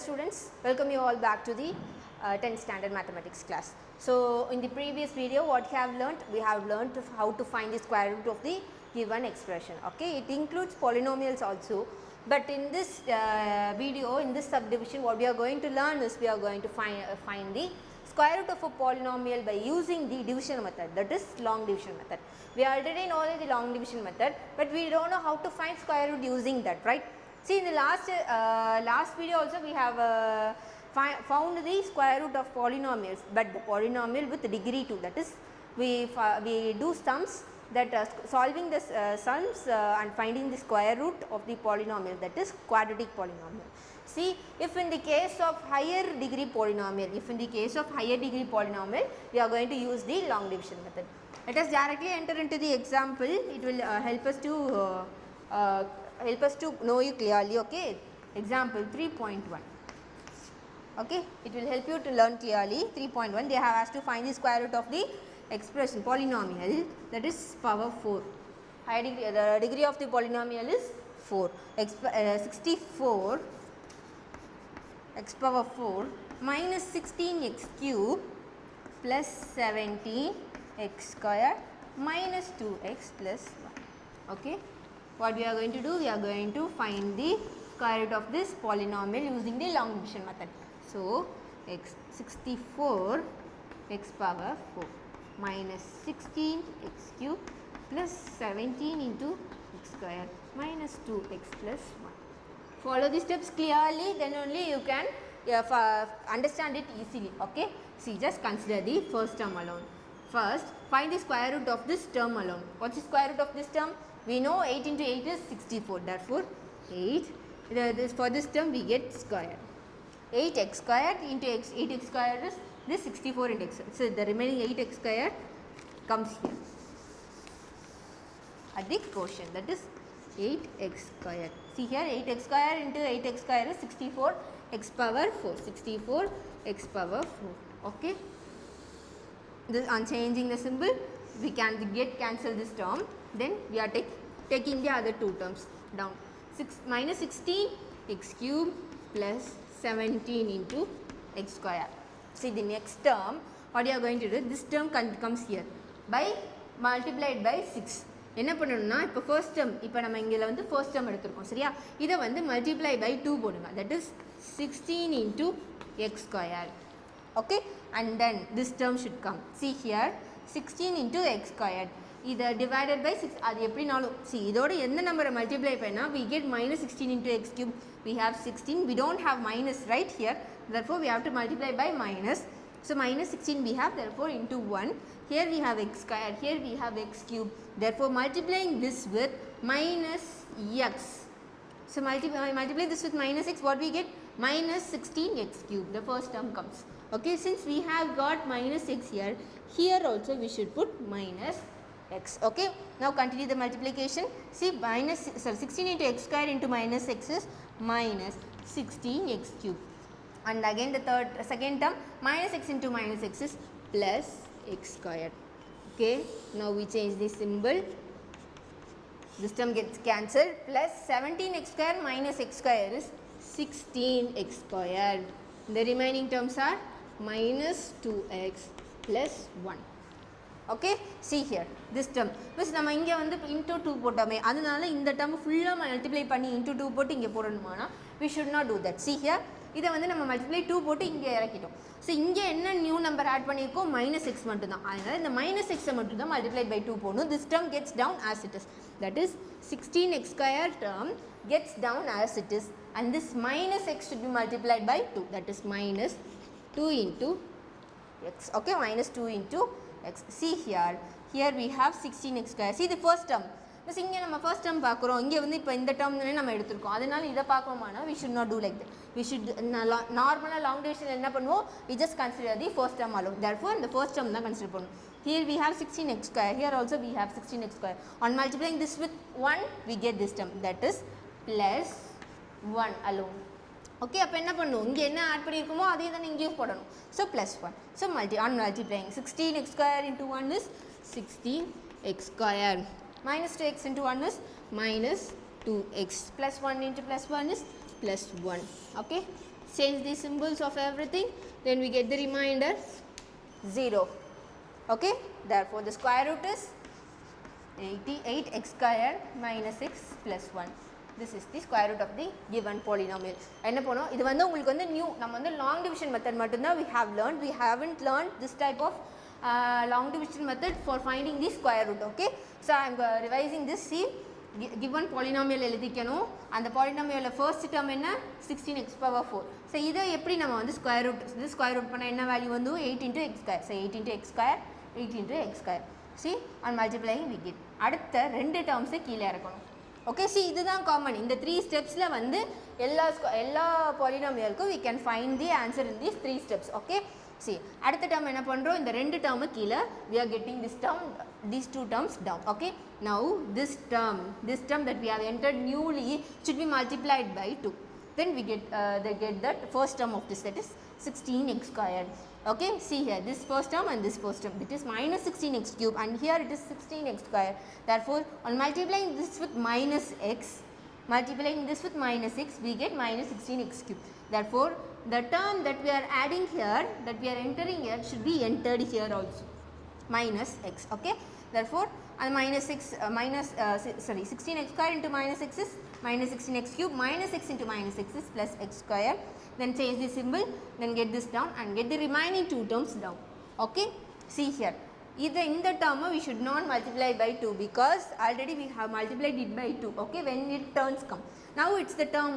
students, welcome you all back to the 10th standard mathematics class. So in the previous video what we have learnt how to find the square root of the given expression. Okay, it includes polynomials also, but in this video, in this subdivision, what we are going to learn is we are going to find the square root of a polynomial by using the division method, that is long division method. We already know the long division method, but we don't know how to find square root using that, right? See, in the last video also we have found the square root of polynomials, but the polynomial with degree 2, that is we do sums, that solving the sums and finding the square root of the polynomial, that is quadratic polynomial. See, if in the case of higher degree polynomial, we are going to use the long division method. Let us directly enter into the example. It will help us to know you clearly. Okay, example 3.1. Okay, it will help you to learn clearly. 3.1, they have asked to find the square root of the expression polynomial, that is power 4. High degree, the degree of the polynomial is 4. 64 x power 4 minus 16x cube plus 17 x square minus 2x plus 1. Okay, what we are going to do? We are going to find the square root of this polynomial using the long division method. So, 64 x power 4 minus 16 x cube plus 17 into x square minus 2x plus 1. Follow the steps clearly, then only you can understand it easily. Okay, see, just consider the first term alone. First, find the square root of this term alone. What's the square root of this term? We know 8 into 8 is 64. Therefore, 8. For this term we get square. 8x squared into x. 8x squared is this 64 into x. So, the remaining 8x squared comes here at the quotient, that is 8x squared. See here, 8x squared into 8x squared is 64 x power 4. 64 x power 4. Okay. This, on changing the symbol, we can cancel this term. Then we are taking the other two terms down. Minus 16 x cube plus 17 into x square. See, the next term, what you are going to do? This term comes here by multiplied by 6. என்ன பண்ணணும்னா, இப்போ first term, இப்போ நம்ம இங்கே வந்து first term எடுத்துருக்கோம், சரியா? இதை வந்து மல்டிப்ளை பை 2 போடுங்க, that is 16 into x square. Okay, and then this term should come. See here, 16 into x squared. இதை divided by 6, அது எப்படினாலும், see, இதோட எந்த நம்பரை மல்டிப்ளை பண்ணால் we get minus 16 into x cube. We have 16, we don't have minus right here, therefore we have to multiply by minus. So, minus 16 we have, therefore into 1. Here we have x squared, here we have x cube. Therefore, multiplying this with minus x. So, multiply this with minus x, what we get? Minus 16x cube, the first term comes. Okay, since we have got minus x here, here also we should put minus x. Okay, now continue the multiplication. See, 16 into x square into minus x is minus 16x cube. And again the second term, minus x into minus x is plus x squared. Okay, now we change the symbol. This term gets cancelled. Plus 17x square minus x square is 16x squared. The remaining terms are minus 2x plus 1. Okay, see here, this term, because நம்ம இங்கே வந்து into 2 போட்டோமே, அதனால இந்த term ஃபுல்லாக multiply பண்ணி into 2 போட்டு இங்கே போடணுமானா we should not do that. See here, இதை வந்து நம்ம மல்டிப்ளை 2 போட்டு இங்கே இறக்கிட்டோம். ஸோ இங்கே என்ன நியூ நம்பர் ஆட் பண்ணியிருக்கோம்? மைனஸ் எக்ஸ் மட்டும் தான். அதனால் இந்த மைனஸ் எக்ஸை மட்டும் தான் மல்டிப்ளை பை 2 போடணும். This term gets down as it is, that is 16x square term gets down as it is, and this minus X should be multiplied by 2, that is minus 2 into x. Okay, minus 2 into x. See here, we have 16x square. See the first term. Miss, இங்கே நம்ம first term பார்க்குறோம், இங்கே வந்து இப்போ இந்த term தானே நம்ம எடுத்துருக்கோம், அதனால இதை பார்க்கணுமானா we should not do like that. We should நார்மலாக லாங் டிவிஷனில் என்ன பண்ணுவோம்? We just consider the first term alone. Therefore, இந்த first term தான் கன்சிடர் பண்ணணும். Here we have 16x square. Here also we have 16x square. On multiplying this with 1, we get this term, that is plus 1 alone. Okay, அப்போ என்ன பண்ணுவோம்? இங்கே என்ன add பண்ணியிருக்கோமோ அதே தான் இங்கேயும் போடணும். So, plus 1. So, on multiplying 16x square into 1 is 16x square. Minus 2x into 1 is minus 2x. Plus 1 into plus 1 is plus 1. Okay. change the symbols of everything, then we get the remainder 0. Okay, therefore the square root is 88x square minus 6 plus 1. This is the square root of the given polynomial. என்ன போனோம், இது வந்து உங்களுக்கு வந்து new, நம்ம வந்து long division method மட்டும்தான் we have learned. We haven't learned this type of long division method for finding the square root. Okay, so I am revising this. See, given polynomial எழுதிக்கணும், அந்த polynomial first term என்ன 16x power 4. so இதை எப்படி நம்ம வந்து square root, this square root பண்ண என்ன value வந்து 8 into x square. so 8 into x square, 8 into x square. see, on multiplying we get அடுத்த ரெண்டு terms கீழே இறக்கணும். okay, see, இதுதான் காமன். இந்த 3 ஸ்டெப்ஸ்ல வந்து எல்லா polynomialக்கும் we can find the answer in these 3 steps. okay, see, அடுத்த term என்ன பண்றோம், இந்த ரெண்டு term கீழே we are getting this term, these two terms down. okay, now this term that we have entered newly should be multiplied by 2. then we get that first term of this, that is 16x squared. okay, see here, this first term and this first term, it is minus 16x cube, and here it is 16x square. therefore on multiplying this with minus x, we get minus 16x cube. therefore the term that we are adding here, that we are entering here, should be entered here also, minus x. okay, therefore minus 16x square into minus x is minus 16x cube, minus x into minus x is plus x square. then change the symbol, then get this down and get the remaining two terms down. okay, see here, either in the term we should not multiply by 2 because already we have multiplied it by 2. okay, when it turns come, now it's the turn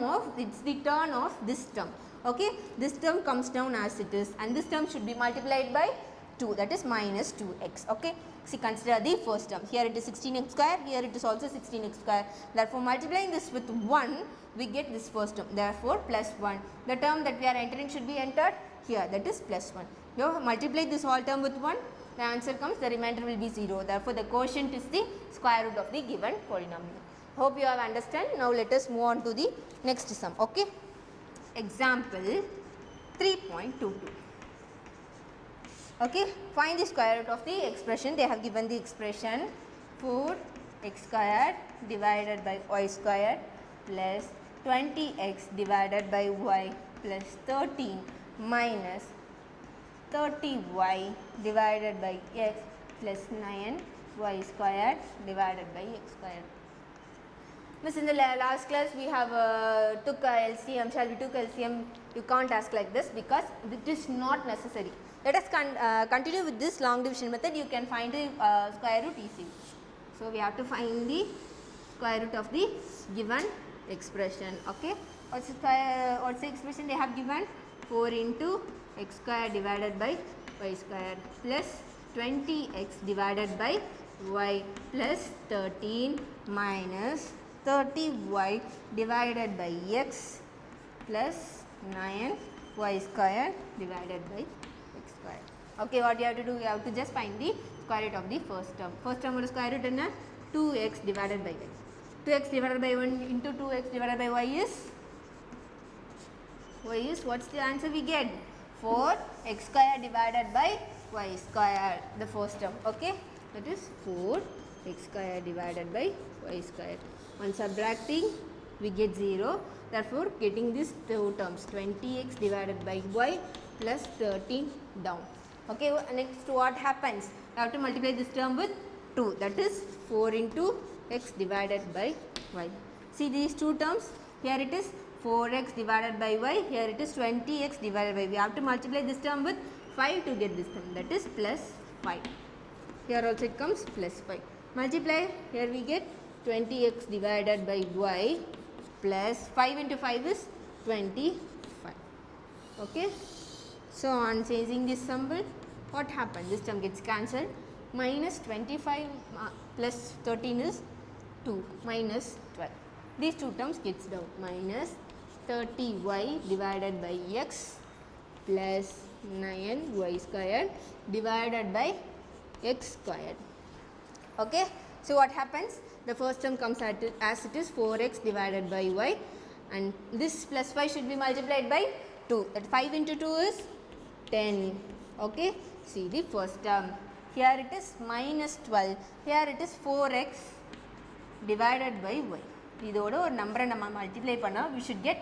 of this term. okay, this term comes down as it is, and this term should be multiplied by 2, that is minus 2x. okay, see, consider the first term. here it is 16x square, here it is also 16x square. therefore multiplying this with 1, we get this first term, therefore plus 1. the term that we are entering should be entered here, that is plus 1. you multiply this whole term with 1, the answer comes, the remainder will be 0. therefore the quotient is the square root of the given polynomial. hope you have understand. now let us move on to the next sum. okay, example 3.22. okay, find the square root of the expression. they have given the expression 4x squared divided by y squared plus 20x divided by y plus 13 minus 30y divided by x plus 9y squared divided by x squared. Miss, in the last class we have took LCM. Shall we took LCM? You can't ask like this because it is not necessary. Let us continue with this long division method. You can find the square root easily. So we have to find the square root of the given expression. okay, what's the expression they have given? 4 into x square divided by y square plus 20x divided by y plus 13 minus 30y divided by x plus 9y square divided by x square. okay, what you have to do, you have to just find the square root of the first term. first term or square root is 2x divided by y. 2x divided by 1 into 2x divided by y is what's the answer we get? 4x square divided by y square, the first term. okay, that is 4x square divided by y square. on subtracting we get 0, therefore getting these two terms 20x divided by y plus 13 down. okay, next what happens? I have to multiply this term with 2, that is 4 into x divided by y. see these two terms, here it is 4x divided by y, here it is 20x divided by y. We have to multiply this term with 5 to get this term, that is plus 5. here also it comes plus 5. multiply, here we get 20x divided by y plus 5 into 5 is 25. okay, so on changing this symbol, what happens? this term gets cancelled. minus 25 plus 13 is 2 minus 12. these two terms gets down, minus 30y divided by x plus 9y squared divided by x squared. okay, so what happens? the first term comes as it is 4x divided by y, and this plus 5 should be multiplied by 2, that 5 into 2 is 10. okay, see the first term, here it is minus 12, here it is 4x divided by y. இதோட ஒரு நம்பரை நம்ம multiply பண்ணால் we should get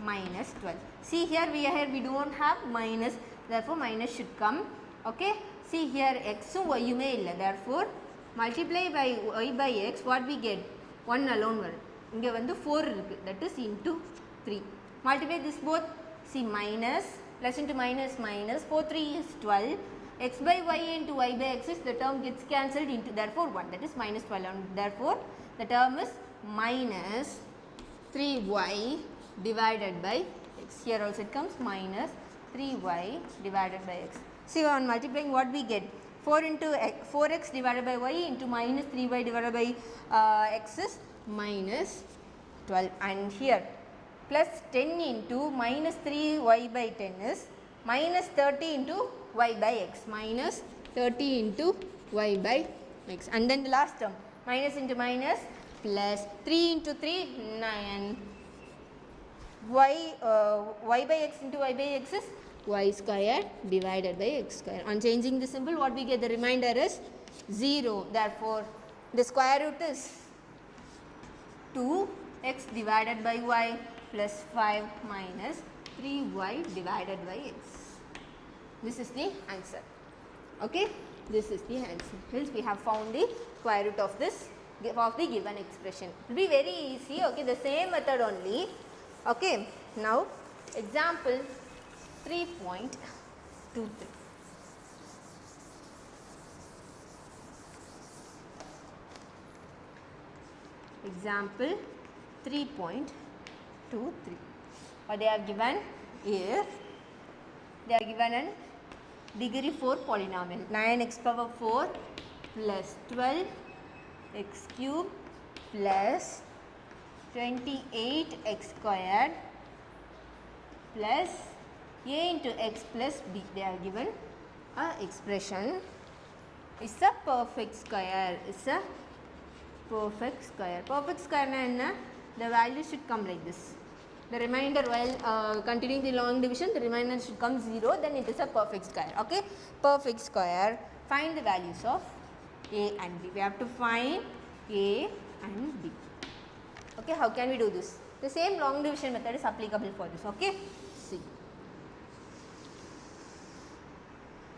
minus 12. See here we don't have minus, therefore minus should come. Okay, see here x y yume illa, therefore multiply by y by x, what we get 1 alone varum. Inga vandu 4 irukku, that is into 3. Multiply this both, see minus plus into minus minus, 4 3 is 12, x by y into y by x is, the term gets cancelled into, therefore 1, that is minus 12, and therefore the term is minus 3y divided by x. Here also it comes minus 3y divided by x. See, on multiplying what we get, 4 into x, 4x divided by y into minus 3y divided by x is minus 12, and here plus 10 into minus 3y by 10 is minus 30 into y by x, minus 30 into y by x, and then the last term minus into minus plus 3 into 3 9, y by x into y by x is y square divided by x square. On changing the symbol, what we get, the remainder is 0. Therefore the square root is 2x divided by y plus 5 minus 3y divided by x. This is the answer. Okay, this is the answer. Hence we have found the square root of this, of the given expression. It will be very easy. Okay, the same method only. Okay, now example 3.23. Example 3.23. What they are given is, they are given an degree 4 polynomial, 9x power 4 plus 12x cube plus 28x squared plus a into x plus b. They are given a expression is a perfect square, is a perfect square. Perfect square na, the value should come like this. The remainder, while continuing the long division, the remainder should come 0, then it is a perfect square. Okay, perfect square. Find the values of a and b. We have to find a and b. Okay, how can we do this? The same long division method is applicable for this. Okay, see.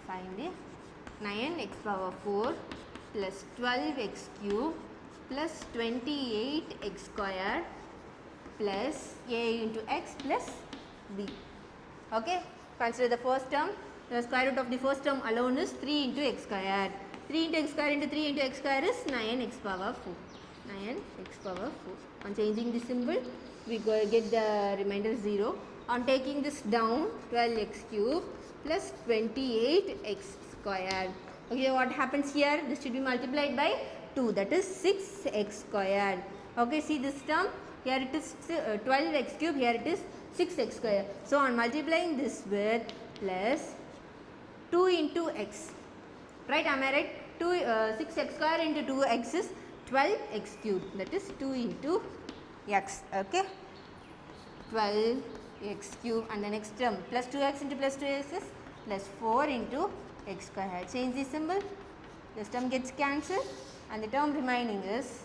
Find the 9x power 4 plus 12x cube plus 28x square plus a into x plus b. Okay, consider the first term. The square root of the first term alone is 3 into x square. 3 into x square into 3 into x square is 9x power 4. 9x power 4. On changing the symbol, we get the remainder 0. On taking this down, 12x cube plus 28x squared. Okay, what happens here? This should be multiplied by 2, that is 6x squared. Okay, see this term, here it is 12x cube, here it is 6x squared. So on multiplying this with plus 2 into x, right, am I right? 6x square into 2x is 12x cube, that is 2 into x. Okay, 12x cube, and the next term plus 2x into plus 2x is plus 4 into x square. Change the symbol, this term gets cancelled, and the term remaining is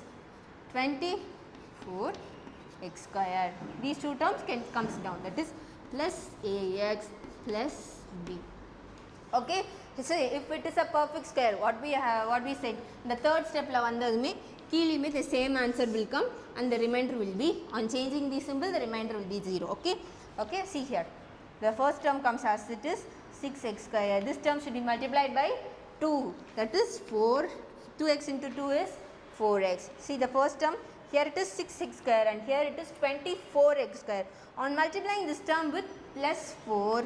24x square. These two terms comes down, that is plus ax plus b. Okay, so if it is a perfect square, what we said, the third step la vandadume keeliyume the same answer will come, and the remainder will be, on changing the symbol, the remainder will be 0. Okay, okay, see here, the first term comes as it is 6x square. This term should be multiplied by 2, that is 4. 2x into 2 is 4x. See the first term, here it is 6x square and here it is 24x square. On multiplying this term with plus 4,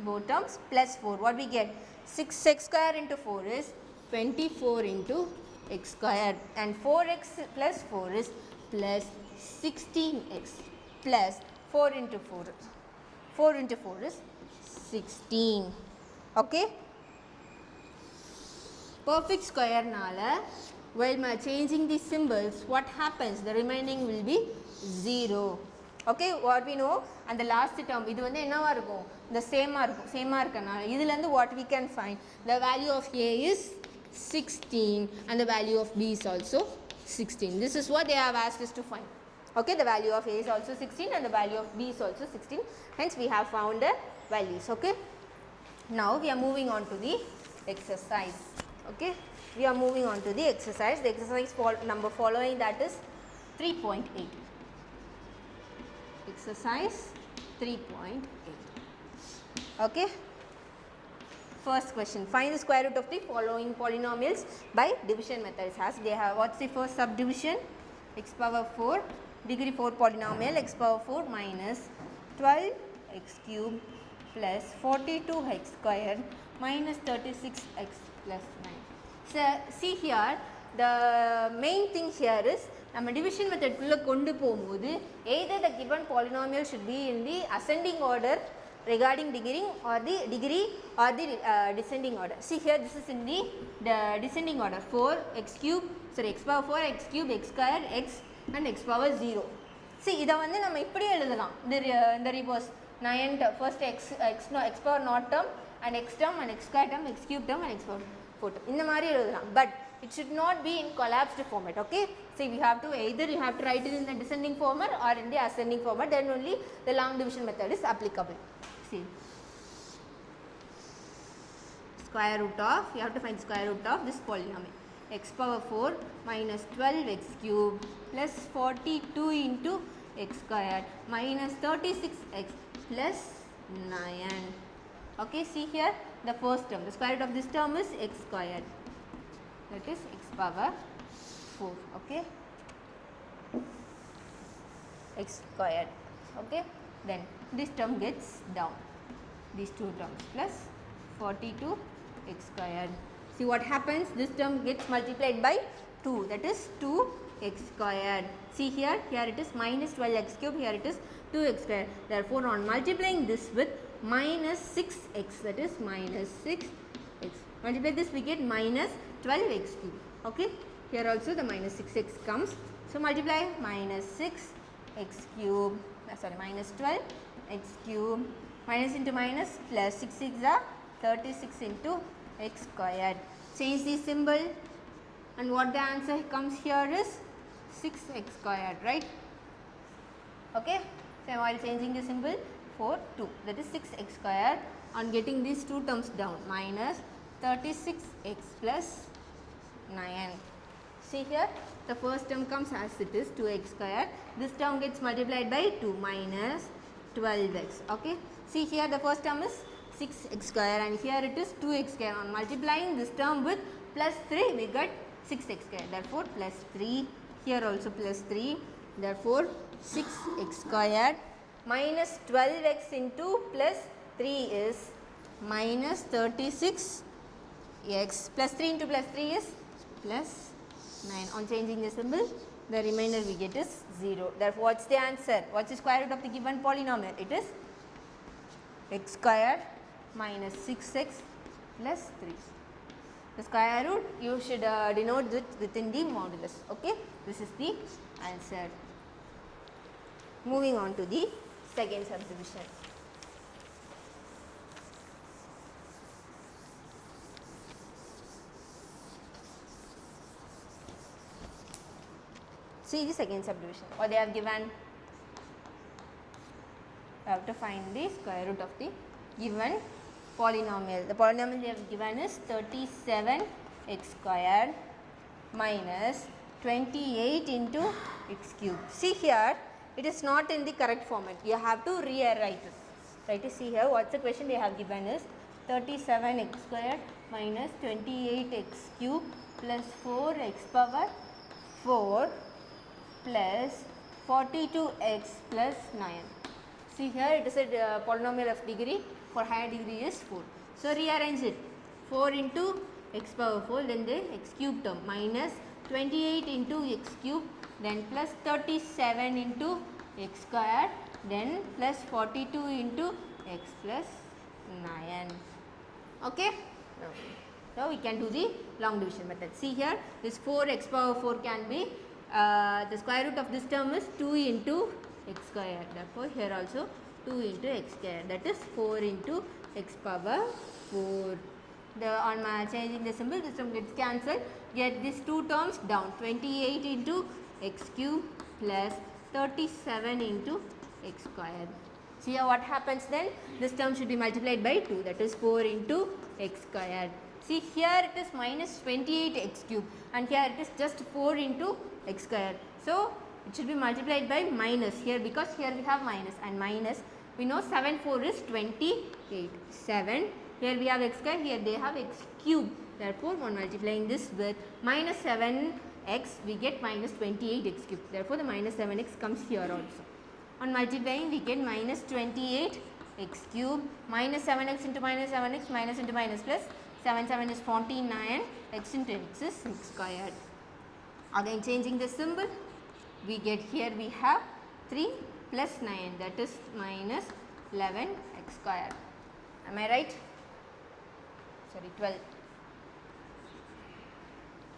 both terms plus 4, what we get? 6x square into 4 is 24 into x square, and 4x plus 4 is plus 16x plus 4 into 4. 4 into 4 is 16. Okay, perfect square nala, while changing the symbols, what happens? The remaining will be 0. Okay, what we know, and the last term, idu vandu enna irukum, the same irukana, idhilandi what we can find, the value of a is 16 and the value of b is also 16. This is what they have asked us to find. Okay, the value of A is also 16 and the value of B is also 16. Hence, we have found the values. Okay. Now, we are moving on to the exercise. Okay. We are moving on to the exercise. The exercise number following, that is 3.8. Exercise 3.8. Okay. First question, find the square root of the following polynomials by division methods. As they have, what's the first subdivision? X power 4, degree 4 polynomial, x power 4 minus 12 x cube plus 42 x square minus 36 x plus 9. So, see here, the main thing here is, நம்ம division method குள்ள கொண்டு போகும்போது either the given polynomial should be in the ascending order regarding degree or the descending order. See here, this is in the descending order. 4 x cube, sorry, x power 4 x cube x square x and x power 0. See, இதை வந்து நம்ம இப்படி எழுதலாம். இந்த reverse 9 first x power naught term and x term and x square term, x cube term and x power 4 term. இந்த மாதிரி எழுதலாம். But it should not be in collapsed format. Okay. See, we have to either you have to write it in the descending format or in the ascending format. Then only the long division method is applicable. See, square root of, you have to find square root of this polynomial. X power 4 minus 12 x cube plus 42 into x squared minus 36 x plus 9. Okay, see here, the first term, the square root of this term is x squared, that is x power 4. Okay, x squared. Okay, then this term gets down, these two terms plus 42 x squared. See what happens, this term gets multiplied by 2, that is 2 x squared. See here, here it is minus 12 x cube, here it is 2 x squared. Therefore, on multiplying this with minus 6 x, that is minus 6 x. Multiply this, we get minus 12 x cube. Okay, here also the minus 6 x comes. So, multiply minus 6 x cube, sorry, minus 12 x cube, minus into minus plus 6 6 are 36 into x squared. Change the symbol and what the answer comes here is 6x squared, right? Okay. So, while changing the symbol for 2, that is 6x squared, on getting these two terms down, minus 36x plus 9. See here, the first term comes as it is 2x squared. This term gets multiplied by 2, minus 12x. Okay. See here, the first term is 6x square and here it is 2x square. On multiplying this term with plus 3, we got 6x square. Therefore, plus 3, here also plus 3. Therefore, 6x squared minus 12x into plus 3 is minus 36x plus 3 into plus 3 is plus 9. On changing the symbol, the remainder we get is 0. Therefore, what is the answer? What is the square root of the given polynomial? It is x squared minus 6x plus 3. The square root, you should denote it within the modulus. Okay, this is the answer. Moving on to the second subdivision. See the second subdivision. What they have given? You have to find the square root of the given polynomial. The polynomial they have given is 37x squared minus 28 into x cube. See here, it is not in the correct format. You have to rewrite it. Try to see here, what's the question they have given is 37x squared minus 28x cube plus 4x power 4 plus 42x plus 9. See here, it is a polynomial of degree. For higher degree is 4. So, rearrange it. 4 into x power 4, then the x cube term minus 28 into x cube, then plus 37 into x squared, then plus 42 into x plus 9. Okay? So, we can do the long division method. See here, this 4x power 4 can be, the square root of this term is 2 into x squared. Therefore, here also 2 into x squared, that is 4 into x power 4. On changing the symbol, this term gets cancelled. Get these two terms down, 28 into x cube plus 37 into x square. See here what happens then? This term should be multiplied by 2, that is 4 into x square. See here it is minus 28 x cube and here it is just 4 into x square. So it should be multiplied by minus here because here we have minus and minus. We know 7 4 is 28. 7. Here we have x square, here they have x cube. Therefore, on multiplying this with minus 7x, we get minus 28x cube. Therefore, the minus 7x comes here also. On multiplying, we get minus 28x cube, minus 7x into minus 7x, minus into minus plus, 7 7 is 49, x into x is 6 squared. Again changing the symbol, we get here we have 3 plus 9, that is minus 11x squared. Am I right? Sorry,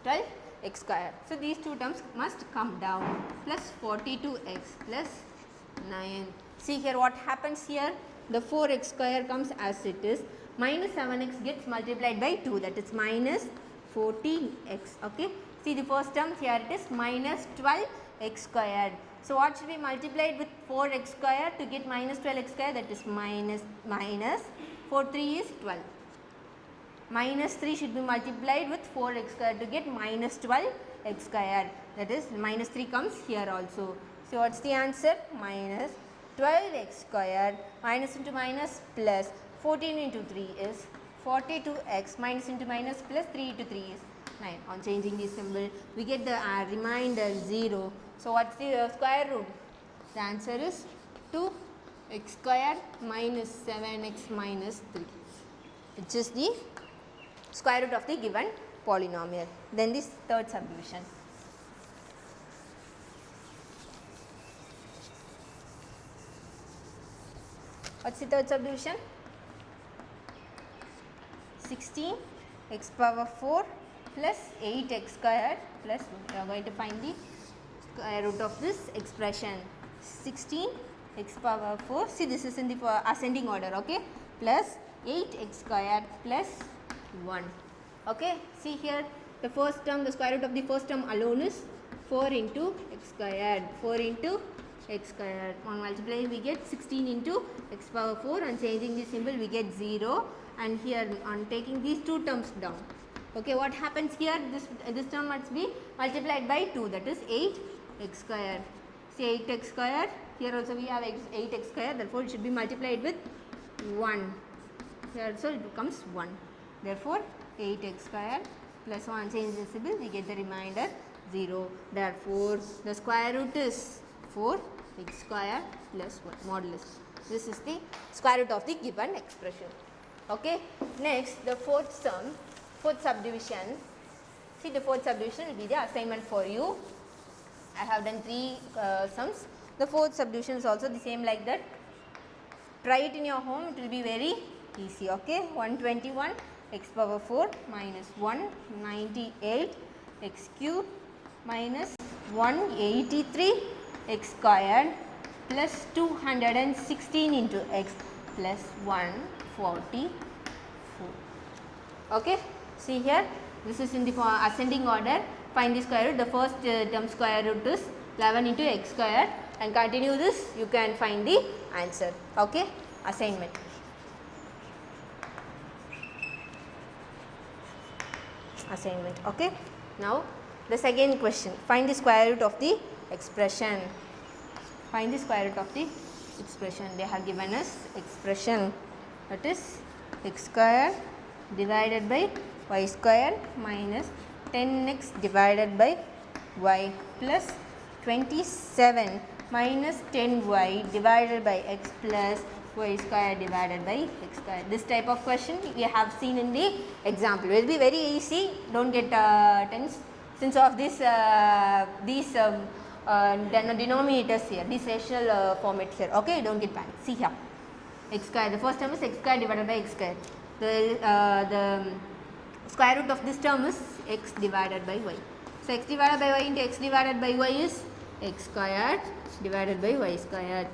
12x square. So these two terms must come down, plus 42x plus 9. See here what happens here, the 4x square comes as it is, minus 7x gets multiplied by 2, that is minus 14x. Okay. See the first term here it is minus 12x squared. So what should be multiplied with 4x square to get minus 12x square, that is minus 4 3 is 12. Minus 3 should be multiplied with 4x square to get minus 12x square, that is minus 3 comes here also. So what is the answer? Minus 12x square, minus into minus plus 14 into 3 is 42x, minus into minus plus 3 into 3 is 9. On changing the symbol, we get the remainder 0. So what is the square root? The answer is 2x square minus 7x minus 3, which is the square root of the given polynomial. Then this third subdivision. What's the third subdivision? 16 x power 4 plus 8x squared plus 1. We are going to find the square root of this expression. 16 x power 4, see this is in the ascending order, okay, plus 8x squared plus 1. Okay, see here the first term, the square root of the first term alone is 4 into x squared, 4 into x squared. On multiplying we get 16 into x power 4, and changing the symbol we get 0, and here on taking these two terms down. Okay, what happens here? This term must be multiplied by 2, that is 8x squared. See 8x squared, here also we have 8x squared, therefore it should be multiplied with 1. Here also it becomes 1. Therefore 8x squared plus 1, change the symbol, we get the remainder 0. Therefore the square root is 4x squared plus 1 modulus. This is the square root of the given expression. Okay. Next, the fourth subdivision. See, the fourth subdivision will be the assignment for you. I have done 3 sums. The fourth subdivision is also the same like that. Try it in your home, it will be very easy. Okay. 121 x power 4 minus 198 x cube minus 183 x squared plus 216 into x plus 144. Okay. See here, this is in the ascending order. Find the square root. The first term square root is 11 into x squared, and continue this, you can find the answer. Okay. Assignment. Okay. Now the second question, find the square root of the expression. Find the square root of the expression. They have given us expression, that is x square divided by y square minus 10x divided by y plus 27 minus 10y divided by x plus y square divided by x square. This type of question we have seen in the example. It will be very easy. Don't get tense since of this these denominators here, this rational format here. Okay, don't get panic. See here, x square. The first term is x square divided by x square. The square root of this term is x divided by y. So x divided by y into x divided by y is x squared divided by y squared.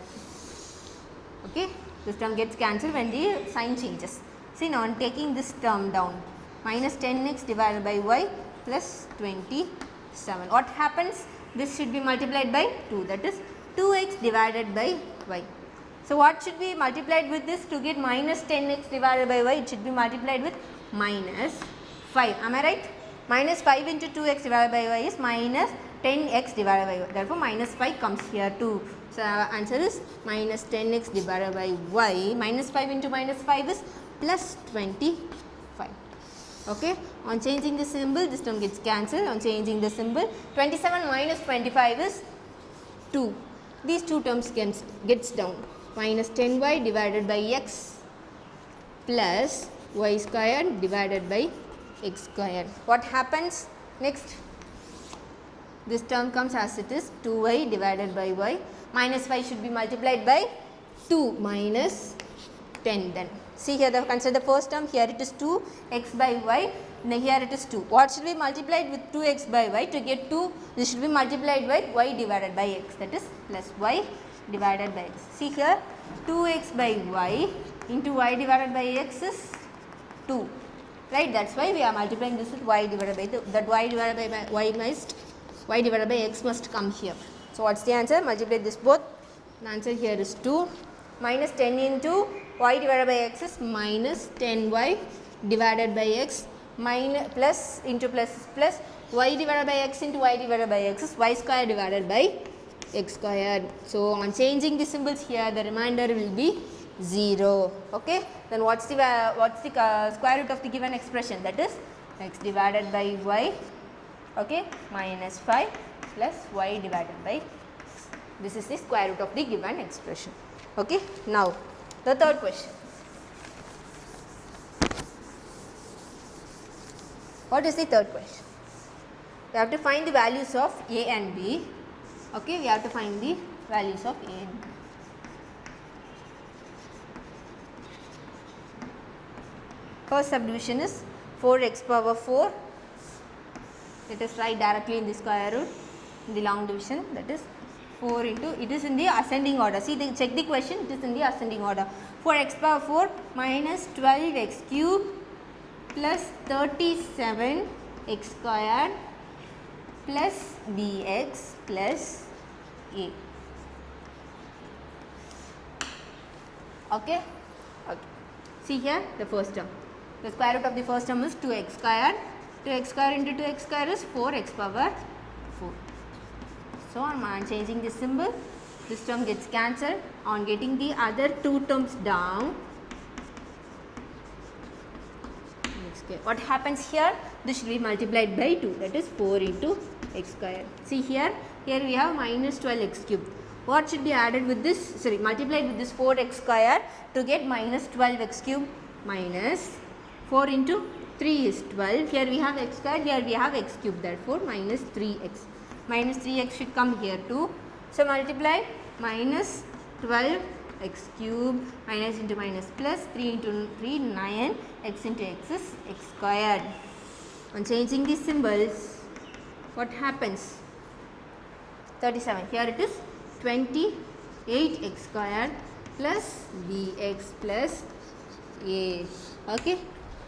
Okay, this term gets cancelled when the sign changes. See, now on taking this term down, minus 10x divided by y plus 27. What happens? This should be multiplied by 2, that is 2x divided by y. So what should be multiplied with this to get minus 10x divided by y? It should be multiplied with minus 5. Am I right? Minus 5 into 2x divided by y is minus 10x divided by y. Therefore, minus 5 comes here too. So answer is minus 10x divided by y. Minus 5 into minus 5 is plus 25. Okay. On changing the symbol, this term gets cancelled. On changing the symbol, 27 minus 25 is 2. These two terms gets down. Minus 10y divided by x plus y squared divided by x squared. What happens next? This term comes as it is, 2y divided by y. Minus 5 should be multiplied by 2 minus 10 then. See here, consider the first term. Here it is 2x by y. Now here it is 2. What should be multiplied with 2x by y? To get 2, this should be multiplied by y divided by x. That is plus y divided by x. See here, 2x by y into y divided by x is 2. Right? That's why we are multiplying this with y divided by that y divided by y divided by x must come here. So what's the answer? Multiply this both. The answer here is 2. Minus 10 into y divided by x is minus 10y divided by x, minus plus into plus is plus, y divided by x into y divided by x is y square divided by x squared. So on changing the symbols here, the remainder will be 0. Okay. Then what's the square root of the given expression? That is x divided by y. Okay, minus 5 plus y divided by x. This is the square root of the given expression. Okay. Now the third question. What is the third question? We have to find the values of a and b. Okay, we have to find the values of a and b. First subdivision is 4x power 4. Let us write directly in the square root in the long division, that is 4 into, it is in the ascending order. See, check the question, it is in the ascending order. 4x power 4 minus 12x cube plus 37x squared plus bx plus a. Okay. Okay. See here the first term. The square root of the first term is 2x squared. 2x square into 2x square is 4x power 4. So on changing this symbol, this term gets cancelled. On getting the other two terms down, what happens here? This should be multiplied by 2, that is 4 into x square. See here we have minus 12x cube. What should be added with this? Sorry, multiplied with this 4x square to get minus 12x cube. Minus 4 into 3 is 12. Here we have x square, here we have x cube. Therefore, minus 3x. Minus 3x should come here too. So, multiply minus 12 x cube minus into minus plus 3 into 3 9 x into x is x squared. On changing these symbols, what happens? 37. Here it is 28x squared plus bx plus a. Okay.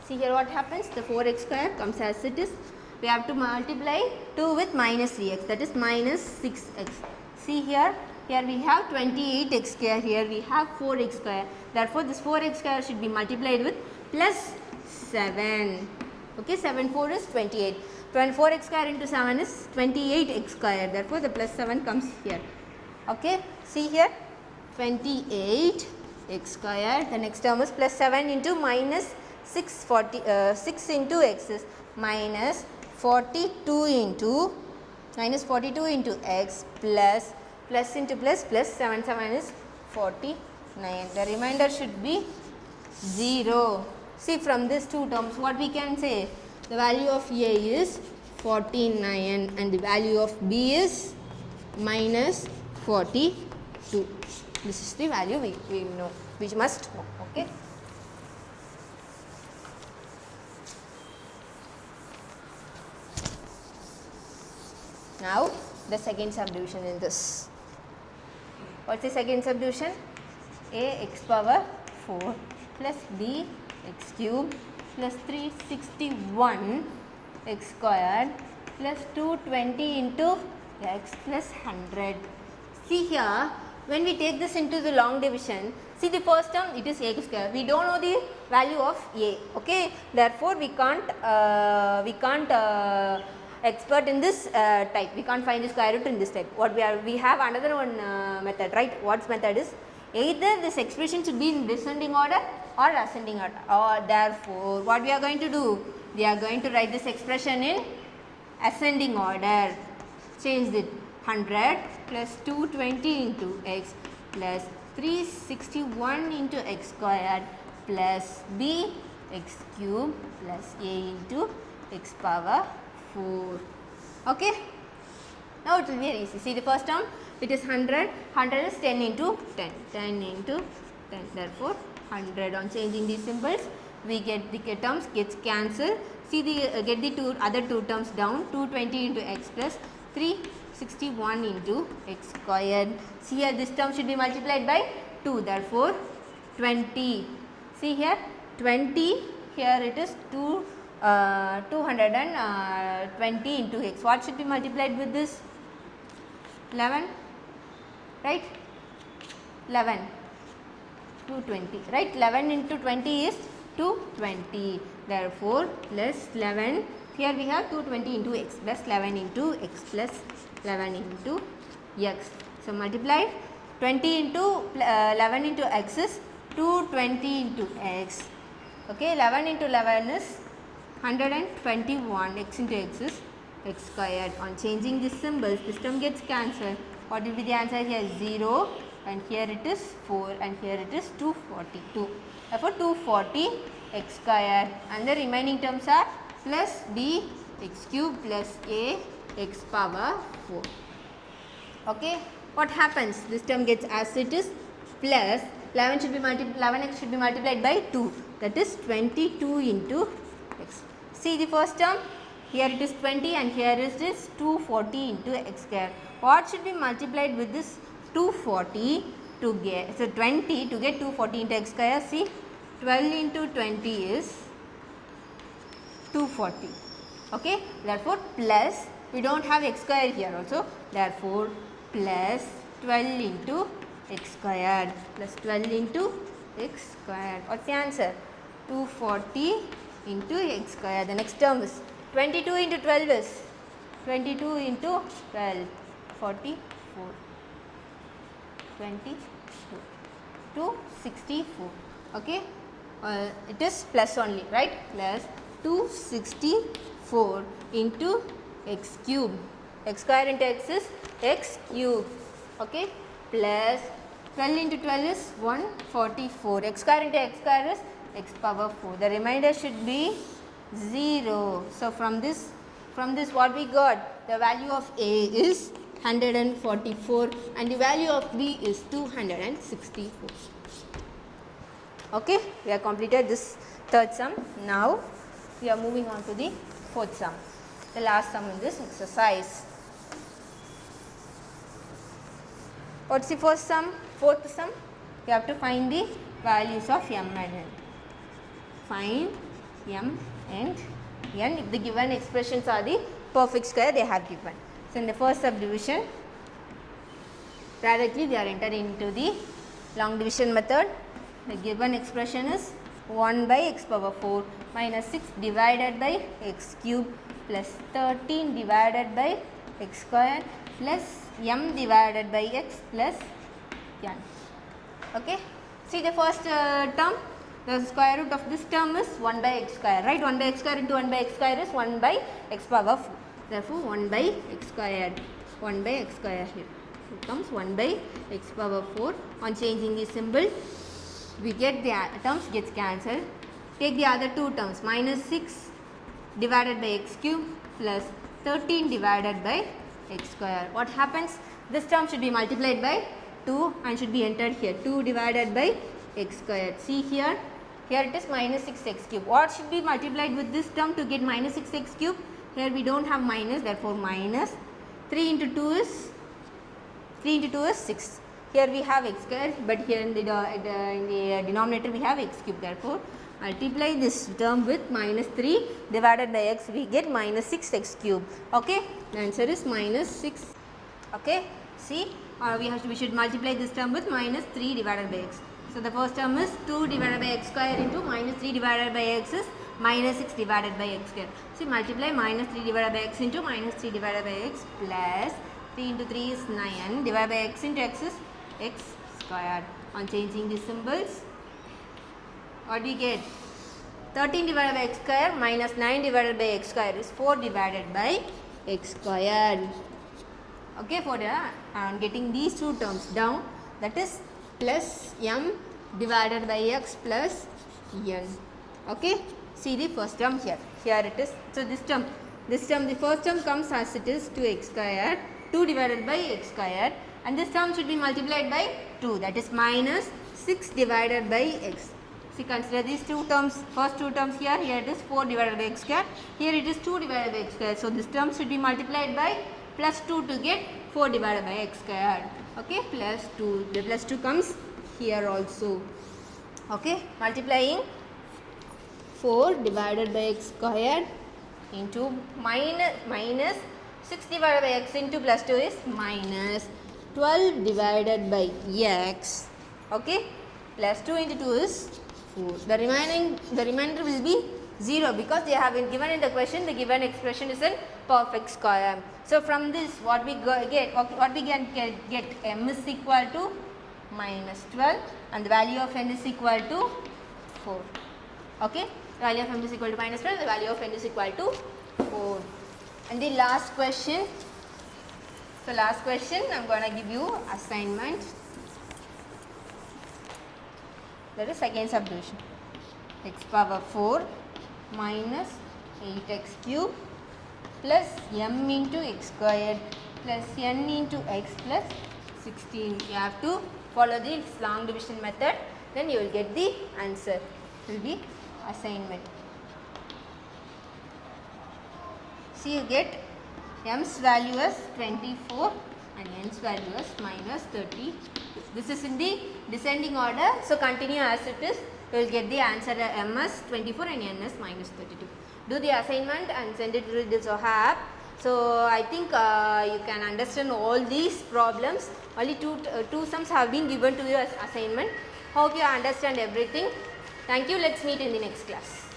See here what happens? The 4x square comes as it is. We have to multiply 2 with minus 3x, that is minus 6x. See here we have 28x square, here we have 4x square. Therefore, this 4x square should be multiplied with plus 7. Okay, 7 4 is 28. 4x square into 7 is 28x square. Therefore, the plus 7 comes here. Okay, see here 28x square. The next term is plus 7 into minus 6 into x is minus 42 into x plus into plus 7 is 49. The remainder should be 0. See, from these two terms what we can say? The value of a is 49 and the value of b is minus 42. This is the value we know, which must know. Okay. Now the second subdivision in this. What's the second subdivision? A x power 4 plus b x cube plus 361 x squared plus 220 into x plus 100. See here, when we take this into the long division, see the first term, it is a square. We don't know the value of a. Okay, therefore we can't expert in this type. We can't find the square root in this type. What we have another one method, right? What's method is either this expression should be in descending order or ascending order. Or therefore, what we are going to do? We are going to write this expression in ascending order. Change it. 100 plus 220 into x plus 361 into x squared plus b x cube plus a into x power 4. Okay. Now it will be very easy. See the first term, it is 100. 100 is 10 into 10. 10 into 10. Therefore, 100. On changing these symbols, we get the terms gets cancelled. See the get the other two terms down. 220 into x plus 361 into x squared. See here, this term should be multiplied by 2. Therefore, 20. See here, 20. Here it is 220 into x. What should be multiplied with this? 11, right? 11, 220, right? 11 into 20 is 220. Therefore, plus 11. Here we have 220 into x plus 11 into x plus 11 into x. So, multiplied 20 into 11 into x is 220 into x. Okay, 11 into 11 is 121. X into x is x squared. On changing the symbols, this term gets cancelled. What will be the answer here? 0, and here it is 4, and here it is 242. Therefore, 240 x squared, and the remaining terms are plus b x cube plus a x power 4. Okay, what happens? This term gets as it is plus 11 should be 11x should be multiplied by 2. That is 22 into x. See the first term. Here it is 20 and here is this 240 into x square. What should be multiplied with this 240 to get, so 20 to get 240 into x square? See, 12 into 20 is 240. Okay, therefore plus, we don't have x square here also, therefore plus 12 into x squared plus 12 into x squared. What's the answer? 240 into x squared. The next term is 22 into 12 is 22 into 12, 44, 22, 264. Okay, it is plus only, right? Plus 264 into x cube. X square into x is x cube. Okay, plus 12 into 12 is 144. X square into x square is x power 4. The remainder should be 0. So, from this what we got? The value of A is 144 and the value of B is 264. Okay, we have completed this third sum. Now, we are moving on to the fourth sum, the last sum in this exercise. What's the first sum? Fourth sum, we have to find the values of m and n. Find m and n if the given expressions are the perfect square they have given. So, in the first subdivision, directly they are entered into the long division method. The given expression is 1 by x power 4 minus 6 divided by x cube plus 13 divided by x square plus m divided by x plus n. Okay. See the first term, the square root of this term is 1 by x square, right? 1 by x square into 1 by x square is 1 by x power 4. Therefore, 1 by x squared, 1 by x square here. It comes 1 by x power 4. On changing the symbol, we get the terms gets cancelled. Take the other two terms, minus 6 divided by x cube plus 13 divided by x square. What happens? This term should be multiplied by 2 and should be entered here. 2 divided by x squared. See here, here it is minus 6x cube. What should be multiplied with this term to get minus 6x cube? Here we don't have minus, therefore minus 3 into 2 is 6. Here we have x square, but here in the denominator we have x cube. Therefore, multiply this term with minus 3 divided by x, we get minus 6x cube. Okay, the answer is minus 6. Okay, see we should multiply this term with minus 3 divided by x. So the first term is 2 divided by x square into minus 3 divided by x is minus 6 divided by x square. So multiply minus 3 divided by x into minus 3 divided by x plus 3 into 3 is 9 divided by x into x is x squared. On changing the symbols, what do we get? 13 divided by x square minus 9 divided by x square is 4 divided by x squared. Okay, for getting these two terms down, that is plus m divided by x plus n. Okay, see the first term here. Here it is. So this term, the first term comes as it is 2x squared, 2 divided by x squared, and this term should be multiplied by 2, that is minus 6 divided by x. See, consider these two terms, first two terms here it is 4 divided by x square, here it is 2 divided by x square. So this term should be multiplied by plus 2 to get 4 divided by x squared. Okay, plus 2, the plus 2 comes here also. Okay, multiplying 4 divided by x squared into minus 6 divided by x into plus 2 is minus 12 divided by x. Okay, plus 2 into 2 is 4. The remainder will be 0 because they have been given in the question. The given expression is in perfect square. So from this, what we get m is equal to minus 12 and the value of n is equal to 4. Okay, the value of m is equal to minus 12, the value of n is equal to 4. And the last question. So last question, I am going to give you assignment. That is second subdivision. X power 4 minus 8x cube plus m into x squared plus n into x plus 16. You have to follow this long division method, then you will get the answer. It will be assignment. See, you get m's value as 24 and n's value as minus 30. This is in the descending order, so continue as it is. You will get the answer m as 24 and n as minus 32. Do the assignment and send it to the Zoha app. So I think you can understand all these problems. Only two sums have been given to you as assignment. Hope you understand everything. Thank you. Let's meet in the next class.